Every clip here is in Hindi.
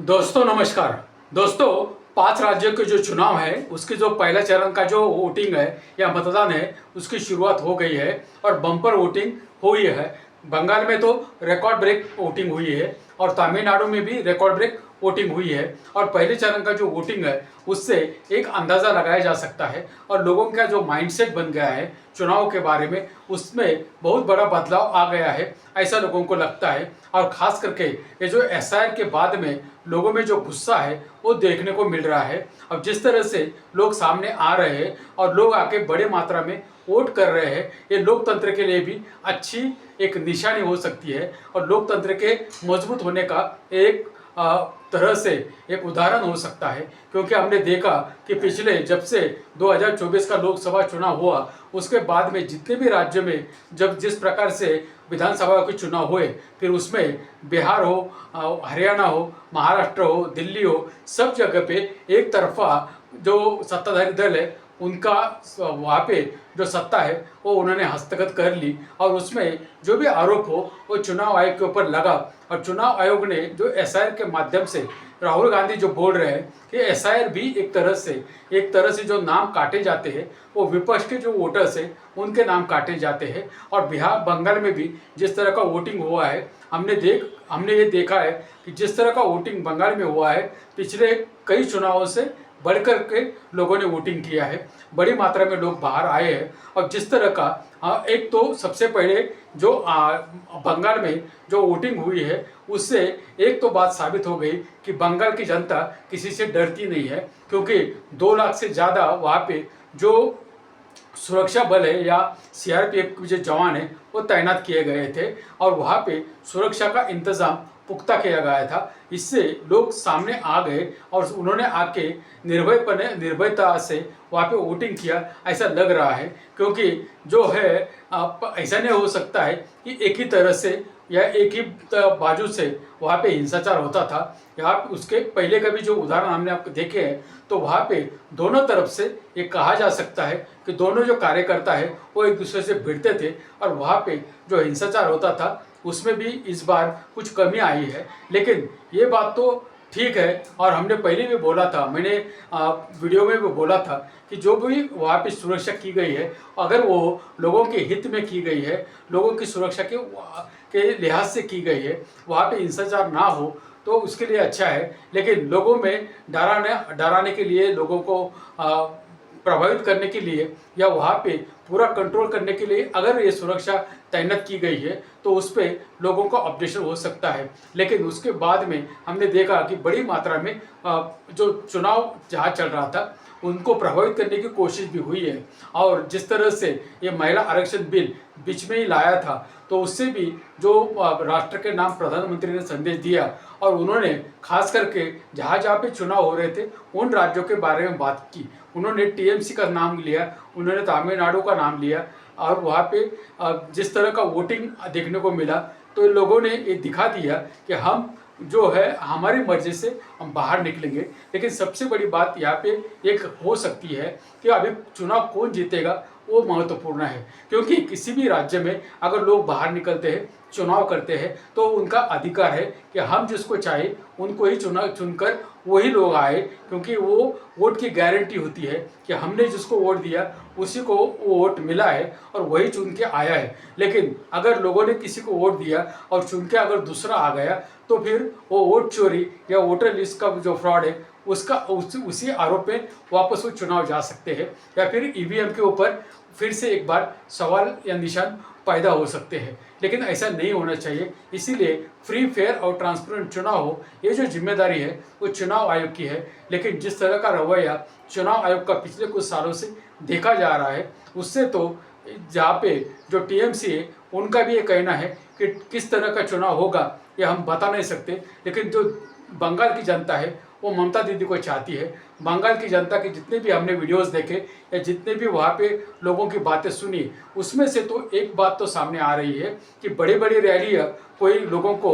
दोस्तों नमस्कार। दोस्तों, 5 राज्यों के जो चुनाव है उसके जो पहला चरण का जो वोटिंग है या मतदान है उसकी शुरुआत हो गई है और बम्पर वोटिंग हुई है। बंगाल में तो रिकॉर्ड ब्रेक वोटिंग हुई है और तमिलनाडु में भी रिकॉर्ड ब्रेक वोटिंग हुई है। और पहले चरण का जो वोटिंग है उससे एक अंदाज़ा लगाया जा सकता है और लोगों का जो माइंडसेट बन गया है चुनाव के बारे में उसमें बहुत बड़ा बदलाव आ गया है, ऐसा लोगों को लगता है। और ख़ास करके ये जो एसआईआर के बाद में लोगों में जो गुस्सा है वो देखने को मिल रहा है। अब जिस तरह से लोग सामने आ रहे हैं और लोग आके बड़े मात्रा में वोट कर रहे हैं, ये लोकतंत्र के लिए भी अच्छी एक निशानी हो सकती है और लोकतंत्र के मजबूत होने का एक तरह से एक उदाहरण हो सकता है। क्योंकि हमने देखा कि पिछले जब से 2024 का लोकसभा चुनाव हुआ उसके बाद में जितने भी राज्यों में जब जिस प्रकार से विधानसभा के चुनाव हुए, फिर उसमें बिहार हो, हरियाणा हो, महाराष्ट्र हो, दिल्ली हो, सब जगह पे एक तरफा जो सत्ताधारी दल है उनका वहाँ पे जो सत्ता है वो उन्होंने हस्तगत कर ली और उसमें जो भी आरोप हो वो चुनाव आयोग के ऊपर लगा। और चुनाव आयोग ने जो एसआईआर के माध्यम से राहुल गांधी जो बोल रहे हैं कि एसआईआर भी एक तरह से जो नाम काटे जाते हैं वो विपक्ष के जो वोटर्स हैं उनके नाम काटे जाते हैं। और बिहार बंगाल में भी जिस तरह का वोटिंग हुआ है हमने ये देखा है कि जिस तरह का वोटिंग बंगाल में हुआ है पिछले कई चुनावों से बढ़कर के लोगों ने वोटिंग किया है, बड़ी मात्रा में लोग बाहर आए हैं। और जिस तरह का एक तो सबसे पहले जो बंगाल में जो वोटिंग हुई है उससे एक तो बात साबित हो गई कि बंगाल की जनता किसी से डरती नहीं है, क्योंकि 2 लाख से ज़्यादा वहाँ पे जो सुरक्षा बल है या सीआरपीएफ के जो जवान है वो तैनात किए गए थे और वहाँ पे सुरक्षा का इंतज़ाम पुख्ता किया गया था। इससे लोग सामने आ गए और उन्होंने आके निर्भयता से वहाँ पे वोटिंग किया, ऐसा लग रहा है। क्योंकि जो है ऐसा नहीं हो सकता है कि एक ही तरह से या एक ही बाजू से वहाँ पे हिंसाचार होता था। यहाँ उसके पहले का भी जो उदाहरण हमने आपको देखे हैं तो वहाँ पे दोनों तरफ से ये कहा जा सकता है कि दोनों जो कार्यकर्ता है वो एक दूसरे से भिड़ते थे और वहाँ पे जो हिंसाचार होता था उसमें भी इस बार कुछ कमी आई है। लेकिन ये बात तो ठीक है और हमने पहले भी बोला था, मैंने वीडियो में भी बोला था कि जो भी वहाँ पे सुरक्षा की गई है अगर वो लोगों के हित में की गई है, लोगों की सुरक्षा के लिहाज से की गई है, वहाँ पे हिंसाचार ना हो तो उसके लिए अच्छा है। लेकिन लोगों में डराने के लिए, लोगों को प्रभावित करने के लिए या वहाँ पे पूरा कंट्रोल करने के लिए अगर ये सुरक्षा तैनात की गई है तो उस पर लोगों का ऑब्जेक्शन हो सकता है। लेकिन उसके बाद में हमने देखा कि बड़ी मात्रा में जो चुनाव जहाँ चल रहा था उनको प्रभावित करने की कोशिश भी हुई है। और जिस तरह से ये महिला आरक्षण बिल बीच में ही लाया था तो उससे भी जो राष्ट्र के नाम प्रधानमंत्री ने संदेश दिया और उन्होंने खास करके जहाँ जहाँ पे चुनाव हो रहे थे उन राज्यों के बारे में बात की। उन्होंने टीएमसी का नाम लिया, उन्होंने तमिलनाडु का नाम लिया और वहाँ पे जिस तरह का वोटिंग देखने को मिला तो लोगों ने ये दिखा दिया कि हम जो है हमारी मर्जी से हम बाहर निकलेंगे। लेकिन सबसे बड़ी बात यहाँ पे एक हो सकती है कि अभी चुनाव कौन जीतेगा वो महत्वपूर्ण है। क्योंकि किसी भी राज्य में अगर लोग बाहर निकलते हैं, चुनाव करते हैं तो उनका अधिकार है कि हम जिसको चाहे उनको ही चुनकर वही लोग आए, क्योंकि वो वोट की गारंटी होती है कि हमने जिसको वोट दिया उसी को वो वोट मिला है और वही चुन के आया है। लेकिन अगर लोगों ने किसी को वोट दिया और चुन के अगर दूसरा आ गया तो फिर वो वोट चोरी या वोटर लिस्ट का जो फ्रॉड है उसी आरोप में वापस वो चुनाव जा सकते हैं या फिर ईवीएम के ऊपर फिर से एक बार सवाल या निशान पैदा हो सकते हैं। लेकिन ऐसा नहीं होना चाहिए। इसीलिए फ्री, फेयर और ट्रांसपेरेंट चुनाव हो, ये जो जिम्मेदारी है वो चुनाव आयोग की है। लेकिन जिस तरह का रवैया चुनाव आयोग का पिछले कुछ सालों से देखा जा रहा है उससे तो जहाँ पे जो टीएमसी है उनका भी ये कहना है कि किस तरह का चुनाव होगा ये हम बता नहीं सकते। लेकिन जो बंगाल की जनता है वो ममता दीदी को चाहती है। बंगाल की जनता के जितने भी हमने वीडियोस देखे या जितने भी वहाँ पे लोगों की बातें सुनी उसमें से तो एक बात तो सामने आ रही है कि बड़ी बड़ी रैलियाँ कोई लोगों को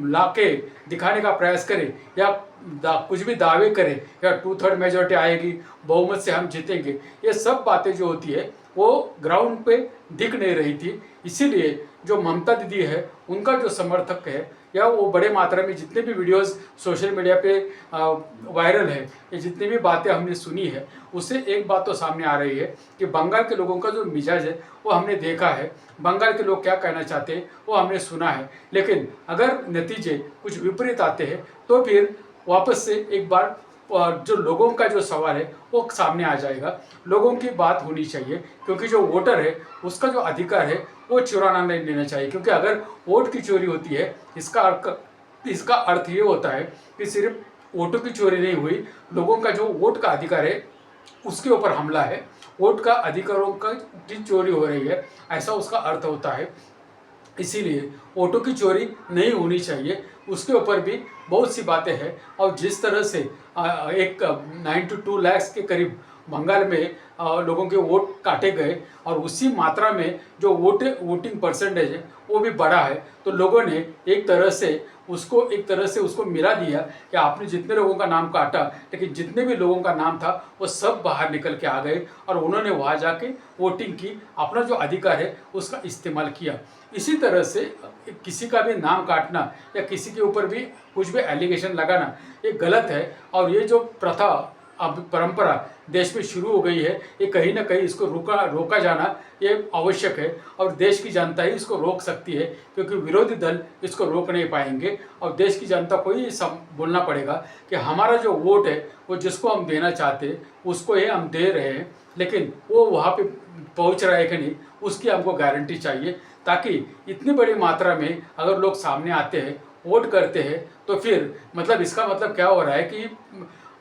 लाके दिखाने का प्रयास करे या कुछ भी दावे करे या 2/3 मेजॉरिटी आएगी, बहुमत से हम जीतेंगे, ये सब बातें जो होती है वो ग्राउंड पे दिख नहीं रही थी। इसीलिए जो ममता दीदी है उनका जो समर्थक है या वो बड़े मात्रा में जितने भी वीडियोस सोशल मीडिया पे वायरल है, ये जितनी भी बातें हमने सुनी है, उससे एक बात तो सामने आ रही है कि बंगाल के लोगों का जो मिजाज है वो हमने देखा है, बंगाल के लोग क्या कहना चाहते हैं वो हमने सुना है। लेकिन अगर नतीजे कुछ विपरीत आते हैं तो फिर वापस से एक बार जो लोगों का जो सवाल है वो सामने आ जाएगा। लोगों की बात होनी चाहिए, क्योंकि जो वोटर है उसका जो अधिकार है वो चुराना नहीं लेना चाहिए। क्योंकि अगर वोट की चोरी होती है, इसका अर्थ ये होता है कि सिर्फ वोटों की चोरी नहीं हुई, लोगों का जो वोट का अधिकार है उसके ऊपर हमला है, वोट का अधिकारों की चोरी हो रही है, ऐसा उसका अर्थ होता है। इसीलिए वोटों की चोरी नहीं होनी चाहिए, उसके ऊपर भी बहुत सी बातें हैं। और जिस तरह से एक 92 लाख के करीब बंगाल में लोगों के वोट काटे गए और उसी मात्रा में जो वोटिंग परसेंटेज है वो भी बढ़ा है, तो लोगों ने एक तरह से उसको मिला दिया कि आपने जितने लोगों का नाम काटा, लेकिन जितने भी लोगों का नाम था वो सब बाहर निकल के आ गए और उन्होंने वहाँ जाके वोटिंग की, अपना जो अधिकार है उसका इस्तेमाल किया। इसी तरह से किसी का भी नाम काटना या किसी के ऊपर भी कुछ भी एलिगेशन लगाना ये गलत है। और ये जो प्रथा अब परंपरा देश में शुरू हो गई है, ये कहीं ना कहीं इसको रोका जाना ये आवश्यक है। और देश की जनता ही इसको रोक सकती है, क्योंकि विरोधी दल इसको रोक नहीं पाएंगे। और देश की जनता को ही सब बोलना पड़ेगा कि हमारा जो वोट है वो जिसको हम देना चाहते हैं उसको ही हम दे रहे हैं, लेकिन वो वहाँ पे पहुँच रहा है कि नहीं उसकी हमको गारंटी चाहिए। ताकि इतनी बड़ी मात्रा में अगर लोग सामने आते हैं, वोट करते हैं, तो फिर मतलब इसका मतलब क्या हो रहा है कि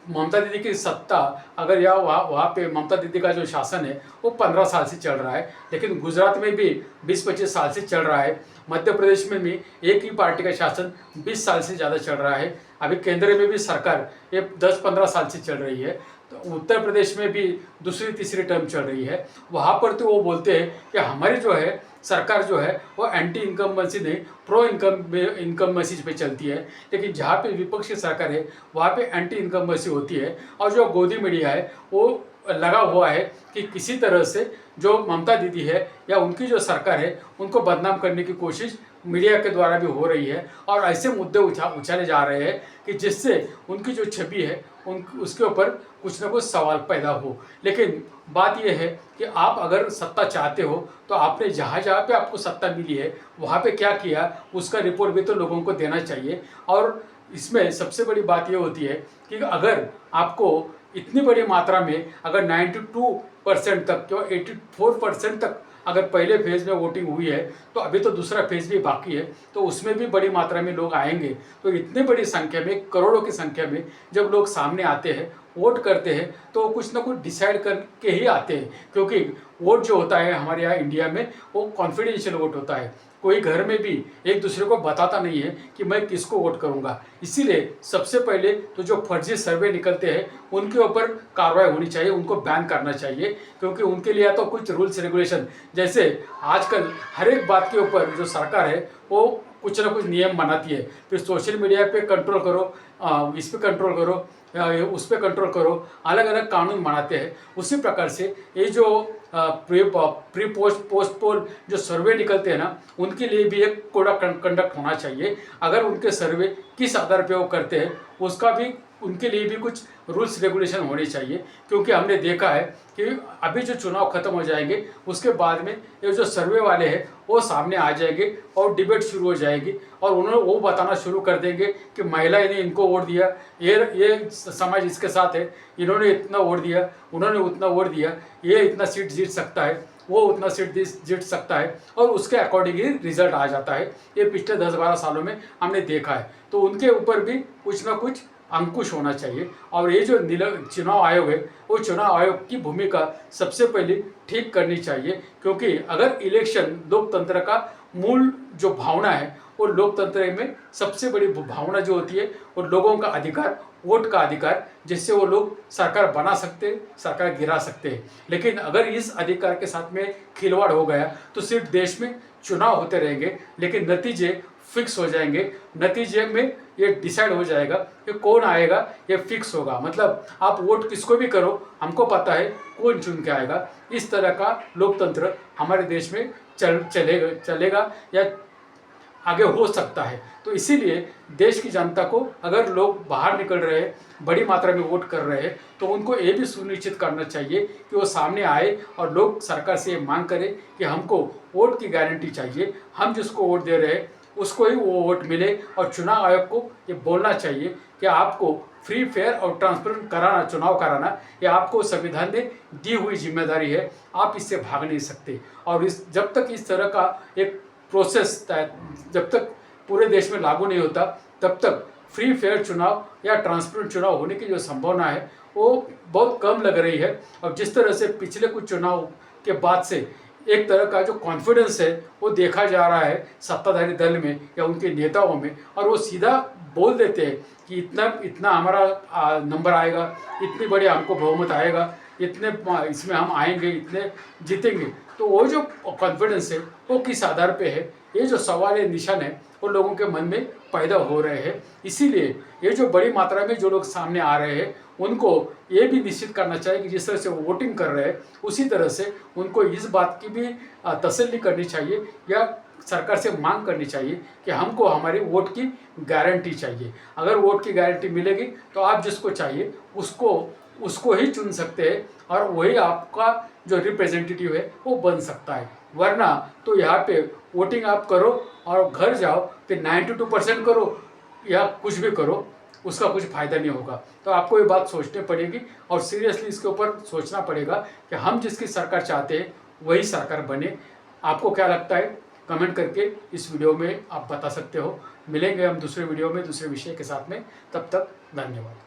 ममता दीदी की सत्ता अगर या वहाँ पे ममता दीदी का जो शासन है वो 15 साल से चल रहा है, लेकिन गुजरात में भी 20-25 साल से चल रहा है, मध्य प्रदेश में भी एक ही पार्टी का शासन 20 साल से ज़्यादा चल रहा है, अभी केंद्र में भी सरकार ये 10-15 साल से चल रही है, तो उत्तर प्रदेश में भी दूसरी तीसरी टर्म चल रही है। वहाँ पर तो वो बोलते हैं कि हमारी जो है सरकार जो है वो एंटी इनकम्बेंसी नहीं, प्रो इनकम्बेंसी पे चलती है। लेकिन जहाँ पे विपक्ष की सरकार है वहाँ पे एंटी इनकम्बेंसी होती है। और जो गोदी मीडिया है वो लगा हुआ है कि किसी तरह से जो ममता दीदी है या उनकी जो सरकार है उनको बदनाम करने की कोशिश मीडिया के द्वारा भी हो रही है। और ऐसे मुद्दे उछाले जा रहे हैं कि जिससे उनकी जो छवि है उसके ऊपर कुछ ना कुछ सवाल पैदा हो। लेकिन बात यह है कि आप अगर सत्ता चाहते हो तो आपने जहाँ जहाँ पे आपको सत्ता मिली है वहाँ पे क्या किया उसका रिपोर्ट भी तो लोगों को देना चाहिए। और इसमें सबसे बड़ी बात ये होती है कि अगर आपको इतनी बड़ी मात्रा में अगर 92% तक या 84% तक अगर पहले फेज़ में वोटिंग हुई है तो अभी तो दूसरा फेज़ भी बाकी है, तो उसमें भी बड़ी मात्रा में लोग आएंगे। तो इतनी बड़ी संख्या में, करोड़ों की संख्या में जब लोग सामने आते हैं, वोट करते हैं, तो कुछ ना कुछ डिसाइड करके ही आते हैं। क्योंकि वोट जो होता है हमारे यहाँ इंडिया में वो कॉन्फिडेंशियल वोट होता है, कोई घर में भी एक दूसरे को बताता नहीं है कि मैं किसको वोट करूंगा। इसीलिए सबसे पहले तो जो फर्जी सर्वे निकलते हैं उनके ऊपर कार्रवाई होनी चाहिए, उनको बैन करना चाहिए। क्योंकि उनके लिए तो कुछ रूल्स रेगुलेशन, जैसे आजकल हर एक बात के ऊपर जो सरकार है वो कुछ ना कुछ नियम बनाती है, फिर सोशल मीडिया पे कंट्रोल करो, इस पे कंट्रोल करो, उस पर कंट्रोल करो, अलग अलग कानून बनाते हैं। उसी प्रकार से ये जो प्री पोस्ट पोल जो सर्वे निकलते हैं ना, उनके लिए भी एक कोड ऑफ कंडक्ट होना चाहिए। अगर उनके सर्वे किस आधार पे वो करते हैं उसका भी उनके लिए भी कुछ रूल्स रेगुलेशन होने चाहिए। क्योंकि हमने देखा है कि अभी जो चुनाव खत्म हो जाएंगे उसके बाद में ये जो सर्वे वाले हैं वो सामने आ जाएंगे और डिबेट शुरू हो जाएगी और उन्होंने वो बताना शुरू कर देंगे कि महिलाएं ने इनको वोट दिया, ये समाज इसके साथ है, इन्होंने इतना वोट दिया, उन्होंने उतना वोट दिया, ये इतना सीट जीत सकता है, वो उतना सीट जीत सकता है, और उसके अकॉर्डिंग ही रिजल्ट आ जाता है। ये पिछले 10-12 सालों में हमने देखा है। तो उनके ऊपर भी कुछ ना कुछ अंकुश होना चाहिए। और ये जो चुनाव आयोग है वो चुनाव आयोग की भूमिका सबसे पहले ठीक करनी चाहिए। क्योंकि अगर इलेक्शन लोकतंत्र का मूल जो भावना है, वो लोकतंत्र में सबसे बड़ी भावना जो होती है वो लोगों का अधिकार, वोट का अधिकार, जिससे वो लोग सरकार बना सकते हैं, सरकार गिरा सकते हैं। लेकिन अगर इस अधिकार के साथ में खिलवाड़ हो गया तो सिर्फ देश में चुनाव होते रहेंगे, लेकिन नतीजे फिक्स हो जाएंगे। नतीजे में ये डिसाइड हो जाएगा कि कौन आएगा, ये फिक्स होगा। मतलब आप वोट किसको भी करो, हमको पता है कौन चुन के आएगा। इस तरह का लोकतंत्र हमारे देश में चलेगा या आगे हो सकता है। तो इसीलिए देश की जनता को, अगर लोग बाहर निकल रहे हैं, बड़ी मात्रा में वोट कर रहे हैं, तो उनको ये भी सुनिश्चित करना चाहिए कि वो सामने आए और लोग सरकार से ये मांग करें कि हमको वोट की गारंटी चाहिए, हम जिसको वोट दे रहे हैं उसको ही वो वोट मिले। और चुनाव आयोग को ये बोलना चाहिए कि आपको फ्री, फेयर और ट्रांसपेरेंट कराना, चुनाव कराना, ये आपको संविधान ने दी हुई जिम्मेदारी है, आप इससे भाग नहीं सकते। और जब तक इस तरह का एक प्रोसेस जब तक पूरे देश में लागू नहीं होता, तब तक फ्री, फेयर चुनाव या ट्रांसपेरेंट चुनाव होने की जो संभावना है वो बहुत कम लग रही है। और जिस तरह से पिछले कुछ चुनाव के बाद से एक तरह का जो कॉन्फिडेंस है वो देखा जा रहा है सत्ताधारी दल में या उनके नेताओं में, और वो सीधा बोल देते हैं कि इतना इतना हमारा नंबर आएगा, इतनी बड़ी हमको बहुमत आएगा, इतने इसमें हम आएंगे, इतने जीतेंगे। तो वो जो कॉन्फिडेंस है वो किस आधार पे है, ये जो सवाल है, निशान है, वो लोगों के मन में पैदा हो रहे हैं। इसीलिए ये जो बड़ी मात्रा में जो लोग सामने आ रहे हैं उनको ये भी निश्चित करना चाहिए कि जिस तरह से वो वोटिंग कर रहे हैं उसी तरह से उनको इस बात की भी तसल्ली करनी चाहिए या सरकार से मांग करनी चाहिए कि हमको हमारी वोट की गारंटी चाहिए। अगर वोट की गारंटी मिलेगी तो आप जिसको चाहिए उसको ही चुन सकते हैं और वही आपका जो रिप्रेजेंटेटिव है वो बन सकता है। वरना तो यहाँ पे वोटिंग आप करो और घर जाओ, फिर 92% करो या कुछ भी करो, उसका कुछ फ़ायदा नहीं होगा। तो आपको ये बात सोचनी पड़ेगी और सीरियसली इसके ऊपर सोचना पड़ेगा कि हम जिसकी सरकार चाहते हैं वही सरकार बने। आपको क्या लगता है, कमेंट करके इस वीडियो में आप बता सकते हो। मिलेंगे हम दूसरे वीडियो में दूसरे विषय के साथ में, तब तक धन्यवाद।